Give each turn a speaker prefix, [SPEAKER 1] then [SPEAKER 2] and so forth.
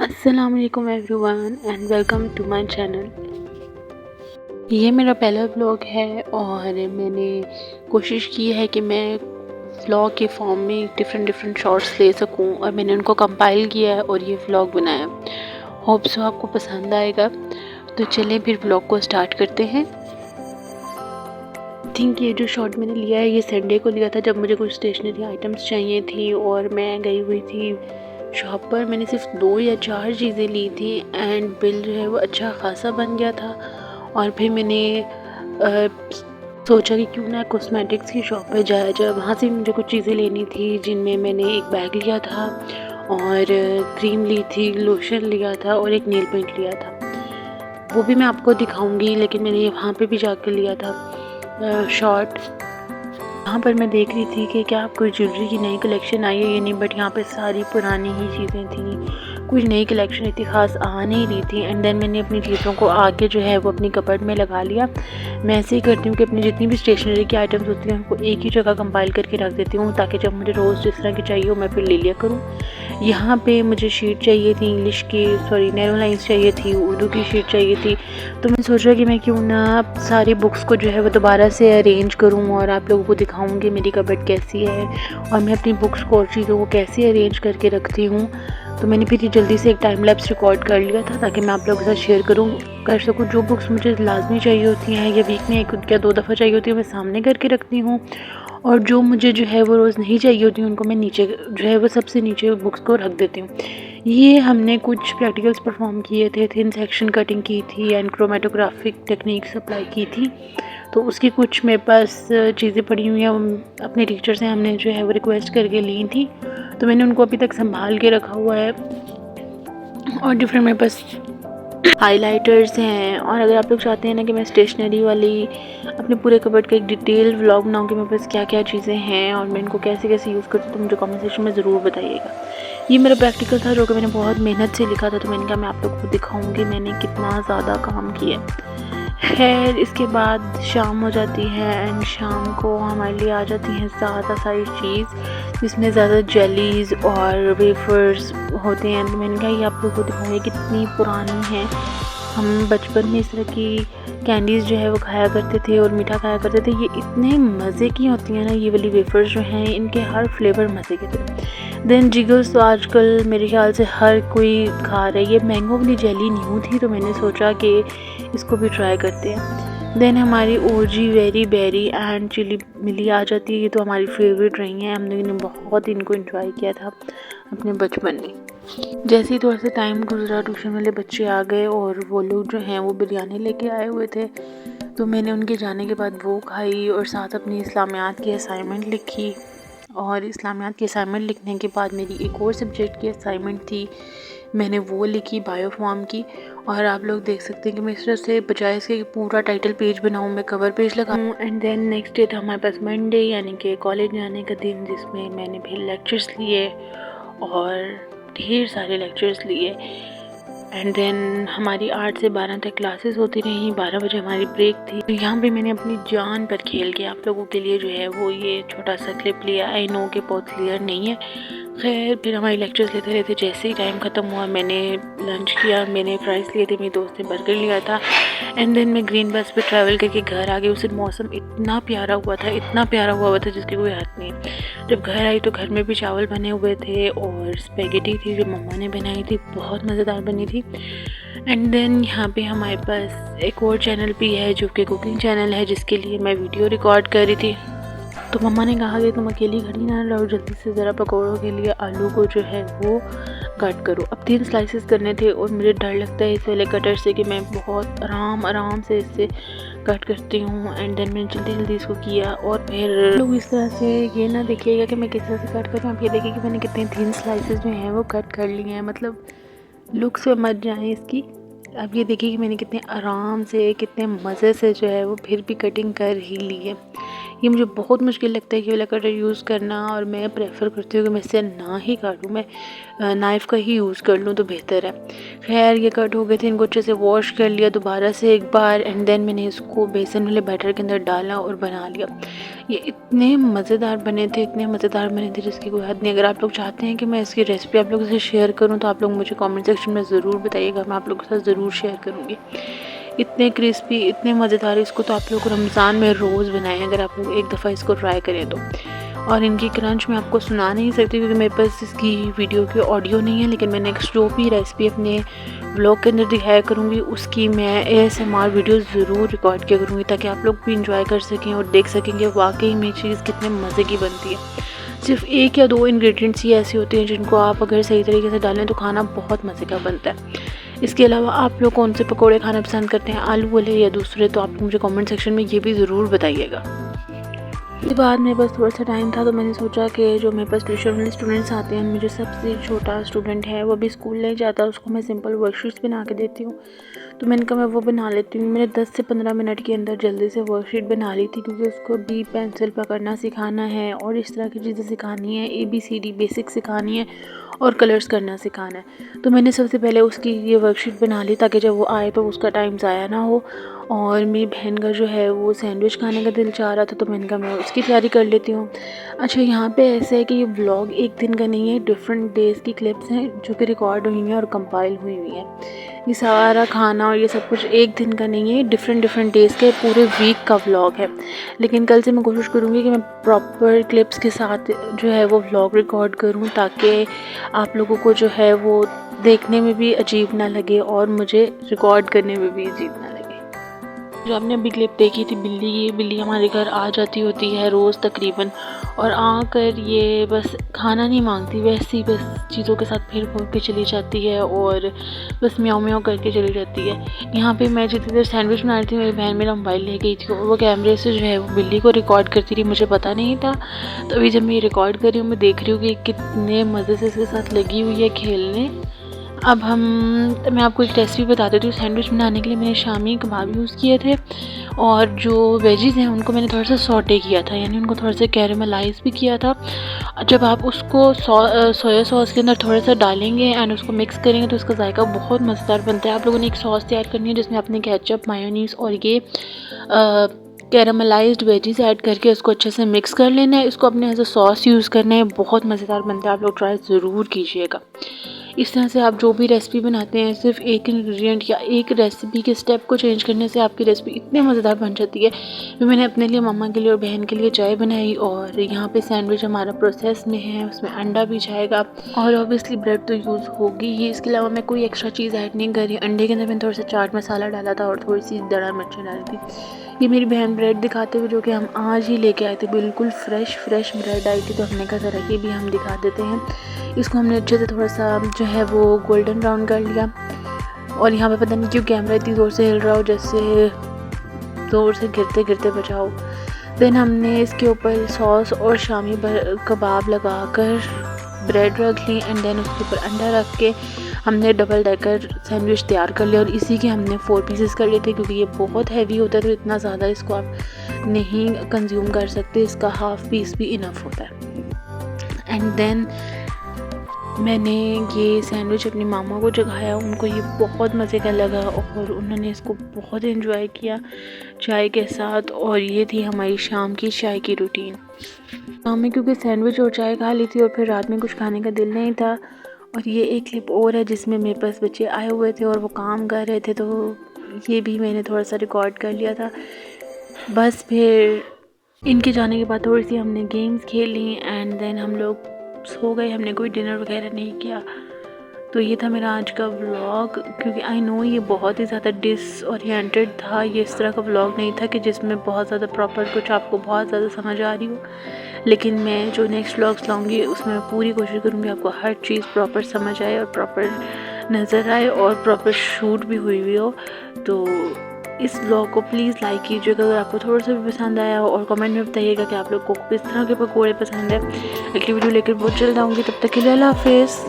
[SPEAKER 1] अस्सलाम वालेकुम everyone and welcome to my channel. ये मेरा पहला व्लॉग है और मैंने कोशिश की है कि मैं व्लॉग के फॉर्म में डिफरेंट शॉट्स ले सकूं और मैंने उनको कंपाइल किया है और ये व्लॉग बनाया है। होप सो आपको पसंद आएगा। तो चलें फिर व्लॉग को स्टार्ट करते हैं। थिंक ये जो शॉट मैंने लिया है ये संडे को लिया था जब मुझे कुछ स्टेशनरी आइटम्स चाहिए थी और मैं गई हुई थी शॉप पर। मैंने सिर्फ 2 या 4 चीज़ें ली थी एंड बिल जो है वो अच्छा खासा बन गया था। और फिर मैंने सोचा कि क्यों ना कॉस्मेटिक्स की शॉप पर जाया जाए। वहाँ से मुझे कुछ चीज़ें लेनी थी जिनमें मैंने एक बैग लिया था और क्रीम ली थी, लोशन लिया था और एक नेल पेंट लिया था। वो भी मैं आपको दिखाऊंगी, लेकिन मैंने वहाँ पे भी जाकर लिया था शॉर्ट। यहाँ पर मैं देख रही थी कि क्या कोई ज्वेलरी की नई कलेक्शन आई है या नहीं, बट यहाँ पे सारी पुरानी ही चीज़ें थी, कुछ नई कलेक्शन इतनी ख़ास आ नहीं रही थी। एंड देन मैंने अपनी चीज़ों को आगे जो है वो अपनी कपबोर्ड में लगा लिया। मैं ऐसे ही करती हूँ कि अपनी जितनी भी स्टेशनरी की आइटम्स होती हैं उनको एक ही जगह कंपाइल करके रख देती हूँ ताकि जब मुझे रोज़ जिस तरह की चाहिए हो मैं फिर ले लिया करूँ। यहाँ पे मुझे शीट चाहिए थी इंग्लिश की, नैरो लाइंस चाहिए थी, उर्दू की शीट चाहिए थी। तो मैंने सोचा कि मैं क्यों ना सारी बुक्स को जो है वो दोबारा से अरेंज करूँ और आप लोगों को दिखाऊंगी मेरी कबर्ड कैसी है और मैं अपनी बुक्स को और चीज़ों को कैसे अरेंज करके रखती हूँ। तो मैंने फिर जल्दी से एक टाइम लैप्स रिकॉर्ड कर लिया था ताकि मैं आप लोगों के साथ शेयर कर सकूँ। जो बुक्स मुझे लाजमी चाहिए होती हैं या वीक में 1 या 2 दफ़ा चाहिए होती है मैं सामने करके रखती हूँ, और जो मुझे जो है वो रोज़ नहीं चाहिए होती उनको मैं नीचे जो है वो सबसे नीचे बुक्स को रख देती हूँ। ये हमने कुछ प्रैक्टिकल्स परफॉर्म किए थे, थिन सेक्शन कटिंग की थी एंड क्रोमेटोग्राफिक टेक्निक्स अप्लाई की थी। तो उसकी कुछ मेरे पास चीज़ें पड़ी हुई हैं, अपने टीचर से हमने जो है वो रिक्वेस्ट करके ली थी। तो मैंने उनको अभी तक संभाल के रखा हुआ है। और डिफरेंट मेरे पास हाइलाइटर्स हैं। और अगर आप लोग चाहते हैं ना कि मैं स्टेशनरी वाली अपने पूरे कबर्ड का एक डिटेल व्लॉग बनाऊँ कि मेरे पास क्या क्या चीज़ें हैं और मैं इनको कैसे कैसे यूज़ करती हूँ, तो मुझे कमेंट सेक्शन में ज़रूर बताइएगा। ये मेरा प्रैक्टिकल था जो कि मैंने बहुत मेहनत से लिखा था, तो मैंने कहा मैं आप लोगों को दिखाऊंगी मैंने कितना ज़्यादा काम किया। खैर इसके बाद शाम हो जाती है एंड शाम को हमारे लिए आ जाती हैं ज़्यादा सारी चीज़ जिसमें ज़्यादा जेलीज़ और वेफर्स होते हैं। तो मैंने कहा ये आप लोगों को दिखाऊंगी कितनी पुरानी है। हम बचपन में इस तरह की कैंडीज़ जो है वो खाया करते थे और मीठा खाया करते थे। ये इतने मज़े की होती हैं ना ये वाली वेफर्स जो हैं, इनके हर फ्लेवर मज़े के थे। देन जिगल्स तो आजकल मेरे ख्याल से हर कोई खा रहा है। ये मैंगो वाली जेली न्यू थी तो मैंने सोचा कि इसको भी ट्राई करते हैं। देन हमारी ओजी वेरी बेरी एंड चिली मिली आ जाती है। ये तो हमारी फेवरेट रही हैं, हमने बहुत इनको एंजॉय किया था अपने बचपन में। जैसे ही थोड़ा सा टाइम गुजरा ट्यूशन वाले बच्चे आ गए और वो लोग जो हैं वो बिरयानी लेके आए हुए थे, तो मैंने उनके जाने के बाद वो खाई और साथ अपनी इस्लामियात की असाइनमेंट लिखी। और इस्लामियात की असाइनमेंट लिखने के बाद मेरी एक और सब्जेक्ट की असाइनमेंट थी, मैंने वो लिखी बायोफॉर्म की। और आप लोग देख सकते हैं कि मैं इस तरह से बजाय इसके पूरा टाइटल पेज बनाऊँ मैं कवर पेज लगाऊँ। एंड देन नेक्स्ट डे था हमारे पास मंडे यानी कि कॉलेज जाने का दिन, जिसमें मैंने भी लेक्चर्स लिए और ढेर सारे लेक्चर्स लिए। एंड देन हमारी 8 से 12 तक क्लासेस होती रहीं, 12 बजे हमारी ब्रेक थी। तो यहाँ पे मैंने अपनी जान पर खेल के आप लोगों के लिए जो है वो ये छोटा सा क्लिप लिया। आई नो कि बहुत क्लियर नहीं है। खैर फिर हमारी लेक्चर्स लेते रहते, जैसे ही टाइम ख़त्म हुआ मैंने लंच किया, मैंने फ्राइज़ लिए थे, मेरी दोस्त ने बर्गर लिया था। एंड देन मैं ग्रीन बस पे ट्रैवल करके घर आ गई। उस दिन मौसम इतना प्यारा हुआ था, इतना प्यारा हुआ था जिसकी कोई हद नहीं। जब घर आई तो घर में भी चावल बने हुए थे और स्पेगेटी थी जो मम्मा ने बनाई थी, बहुत मज़ेदार बनी थी। एंड देन यहाँ पे हमारे पास एक और चैनल भी है जो कि कुकिंग चैनल है, जिसके लिए मैं वीडियो रिकॉर्ड कर रही थी। तो मम्मा ने कहा कि तुम अकेली खड़ी ना रहो, जल्दी से ज़रा पकौड़ों के लिए आलू को जो है वो कट करो। अब 3 स्लाइसेस करने थे और मुझे डर लगता है इस वाले कटर से कि मैं बहुत आराम से इससे कट करती हूँ। एंड देन मैंने जल्दी इसको किया और फिर लोग इस तरह से ये ना देखिएगा कि मैं किस तरह से कट कर रही हूँ, आप ये देखिए कि मैंने कितने 3 स्लाइसेस जो हैं वो कट कर लिए हैं। मतलब लुक से मत जाएँ इसकी। अब ये देखिए कि मैंने कितने आराम से कितने मज़े से जो है वो फिर भी कटिंग कर ही ली है। ये मुझे बहुत मुश्किल लगता है ये वाला कटर यूज़ करना, और मैं प्रेफर करती हूँ कि मैं इससे ना ही काटूँ, मैं नाइफ़ का ही यूज़ कर लूँ तो बेहतर है। खैर ये कट हो गए थे, इनको अच्छे से वॉश कर लिया दोबारा से एक बार, एंड देन मैंने इसको बेसन वाले बैटर के अंदर डाला और बना लिया। ये इतने मज़ेदार बने थे, इतने मज़ेदार बने थे जिसकी कोई हद नहीं। अगर आप लोग चाहते हैं कि मैं इसकी रेसिपी आप लोगों से शेयर करूँ तो आप लोग मुझे कमेंट सेक्शन में ज़रूर बताइएगा, मैं आप लोगों के साथ ज़रूर शेयर करूँगी। इतने क्रिस्पी, इतने मज़ेदार, इसको तो आप लोग रमज़ान में रोज़ बनाएं अगर आप लोग एक दफ़ा इसको ट्राई करें तो। और इनकी क्रंच मैं आपको सुना नहीं सकती क्योंकि मेरे पास इसकी वीडियो की ऑडियो नहीं है, लेकिन मैं नेक्स्ट जो भी रेसिपी अपने व्लॉग के अंदर दिखाया करूँगी उसकी मैं ASMR वीडियो ज़रूर रिकॉर्ड किया करूँगी, ताकि आप लोग भी इंजॉय कर सकें और देख सकें कि वाकई में चीज़ कितने मज़े की बनती है। सिर्फ 1 या 2 इंग्रेडिएंट्स ही ऐसे होते हैं जिनको आप अगर सही तरीके से डालें तो खाना बहुत मज़े का बनता है। इसके अलावा आप लोग कौन से पकोड़े खाना पसंद करते हैं, आलू वाले या दूसरे, तो आप लोग मुझे कमेंट सेक्शन में ये भी ज़रूर बताइएगा। उसके बाद मेरे पास थोड़ा सा टाइम था तो मैंने सोचा कि जो मेरे पास ट्यूशन वाले स्टूडेंट्स आते हैं, मुझे सबसे छोटा स्टूडेंट है वो भी स्कूल नहीं जाता, उसको मैं सिंपल वर्कशीट्स बना के देती हूँ, तो मैंने कहा मैं वो बना लेती हूँ। मैंने 10 से 15 मिनट के अंदर जल्दी से वर्कशीट बना ली थी क्योंकि उसको भी पेंसिल पकड़ना सिखाना है और इस तरह की चीज़ें सिखानी है, ABCD बेसिक सिखानी है और कलर्स करना सिखाना है। तो मैंने सबसे पहले उसकी ये वर्कशीट बना ली ताकि जब वो आए तो उसका टाइम ज़ाया ना हो। और मेरी बहन का जो है वो सैंडविच खाने का दिल चाह रहा था तो मैंने कहा मैं उसकी तैयारी कर लेती हूँ। अच्छा, यहाँ पे ऐसा है कि ये व्लॉग एक दिन का नहीं है, डिफरेंट डेज़ की क्लिप्स हैं जो कि रिकॉर्ड हुई हैं और कंपाइल हुई हुई हैं। ये सारा खाना और ये सब कुछ एक दिन का नहीं है, डिफरेंट डेज़ के पूरे वीक का व्लॉग है। लेकिन कल से मैं कोशिश करूँगी कि मैं प्रॉपर क्लिप्स के साथ जो है वो व्लॉग रिकॉर्ड करूँ ताकि आप लोगों को जो है वो देखने में भी अजीब ना लगे और मुझे रिकॉर्ड करने में भी अजीब ना लगे। जो आपने अभी क्लिप देखी थी बिल्ली की, बिल्ली हमारे घर आ जाती होती है रोज़ तकरीबन, और आकर ये बस खाना नहीं मांगती, वैसे ही बस चीज़ों के साथ फिर फूर के चली जाती है और बस म्याऊं म्याऊं करके चली जाती है। यहाँ पे मैं जितनी देर सैंडविच बना रही थी मेरी बहन मेरा मोबाइल ले गई थी और वो कैमरे से जो है वो बिल्ली को रिकॉर्ड करती रही, मुझे पता नहीं था। तो अभी जब मैं रिकॉर्ड कर रही हूँ मैं देख रही हूँ कि कितने मज़े से इसके साथ लगी हुई है खेलने। अब मैं आपको एक रेसिपी बता देती हूँ। सैंडविच बनाने के लिए मैंने शामी कबाब यूज़ किए थे और जो वेजीज़ हैं उनको मैंने थोड़ा सा सॉटे किया था, यानी उनको थोड़ा सा कैरेमलाइज़ भी किया था। जब आप उसको सोया सॉस के अंदर थोड़ा सा डालेंगे एंड उसको मिक्स करेंगे तो उसका जायका बहुत मज़ेदार बनता है। आप लोगों ने एक सॉस तैयार करनी है जिसमें आपने केचप, मायोनीज़ और ये कैरामलाइज्ड वेजीज़ ऐड करके उसको अच्छे से मिक्स कर लेना है। इसको अपने एज अ सॉस यूज़ करना है, बहुत मज़ेदार बनता है, आप लोग ट्राई ज़रूर कीजिएगा। इस तरह से आप जो भी रेसिपी बनाते हैं सिर्फ एक इंग्रेडिएंट या एक रेसिपी के स्टेप को चेंज करने से आपकी रेसिपी इतनी मज़ेदार बन जाती है। फिर मैंने अपने लिए, मम्मा के लिए और बहन के लिए चाय बनाई और यहाँ पे सैंडविच हमारा प्रोसेस में है, उसमें अंडा भी जाएगा और ऑब्वियसली ब्रेड तो यूज़ होगी ही। इसके अलावा मैं कोई एक्स्ट्रा चीज़ ऐड नहीं करी। अंडे के अंदर मैंने थोड़ा सा चाट मसाला डाला था और थोड़ी सी दड़ा मिर्चें डाली थी। ये मेरी बहन ब्रेड दिखाते हुए जो कि हम आज ही लेके आए थे, बिल्कुल फ्रेश ब्रेड आई थी, तो हमने कहा ज़रा ये भी हम दिखा देते हैं। इसको हमने अच्छे से थोड़ा सा जो है वो गोल्डन ब्राउन कर लिया और यहाँ पे पता नहीं क्यों कैमरा इतनी ज़ोर से हिल रहा हो जैसे ज़ोर से गिरते गिरते बचाओ। देन हमने इसके ऊपर सॉस और शामी कबाब लगाकर ब्रेड रख ली एंड देन उसके ऊपर अंडा रख के हमने डबल डेकर सैंडविच तैयार कर लिया और इसी के हमने 4 पीसेस कर लिए थे क्योंकि ये बहुत हैवी होता है तो इतना ज़्यादा इसको आप नहीं कंज्यूम कर सकते, इसका हाफ पीस भी इनफ होता है। एंड देन मैंने ये सैंडविच अपनी मामा को जगाया, उनको ये बहुत मज़े का लगा और उन्होंने इसको बहुत एंजॉय किया चाय के साथ। और ये थी हमारी शाम की चाय की रूटीन। शाम में क्योंकि सैंडविच और चाय खा ली थी और फिर रात में कुछ खाने का दिल नहीं था। और ये एक क्लिप और है जिसमें मेरे पास बच्चे आए हुए थे और वो काम कर रहे थे, तो ये भी मैंने थोड़ा सा रिकॉर्ड कर लिया था। बस फिर इनके जाने के बाद थोड़ी सी हमने गेम्स खेली एंड देन हम लोग सो गए, हमने कोई डिनर वगैरह नहीं किया। तो ये था मेरा आज का व्लॉग, क्योंकि आई नो ये बहुत ही ज़्यादा डिसओरिएंटेड था। ये इस तरह का व्लॉग नहीं था कि जिसमें बहुत ज़्यादा प्रॉपर कुछ आपको बहुत ज़्यादा समझ आ रही हो, लेकिन मैं जो नेक्स्ट व्लॉग्स लाऊंगी उसमें मैं पूरी कोशिश करूँगी आपको हर चीज़ प्रॉपर समझ आए और प्रॉपर नज़र आए और प्रॉपर शूट भी हुई हो। तो इस व्लॉग को प्लीज़ लाइक कीजिएगा अगर आपको थोड़ा सा भी पसंद आया हो और कमेंट में बताइएगा कि आप लोग को किस तरह के पकौड़े पसंद है। अगली वीडियो लेकर बहुत जल्द आऊँगी, तब तक के लिए अल्लाह हाफिज़।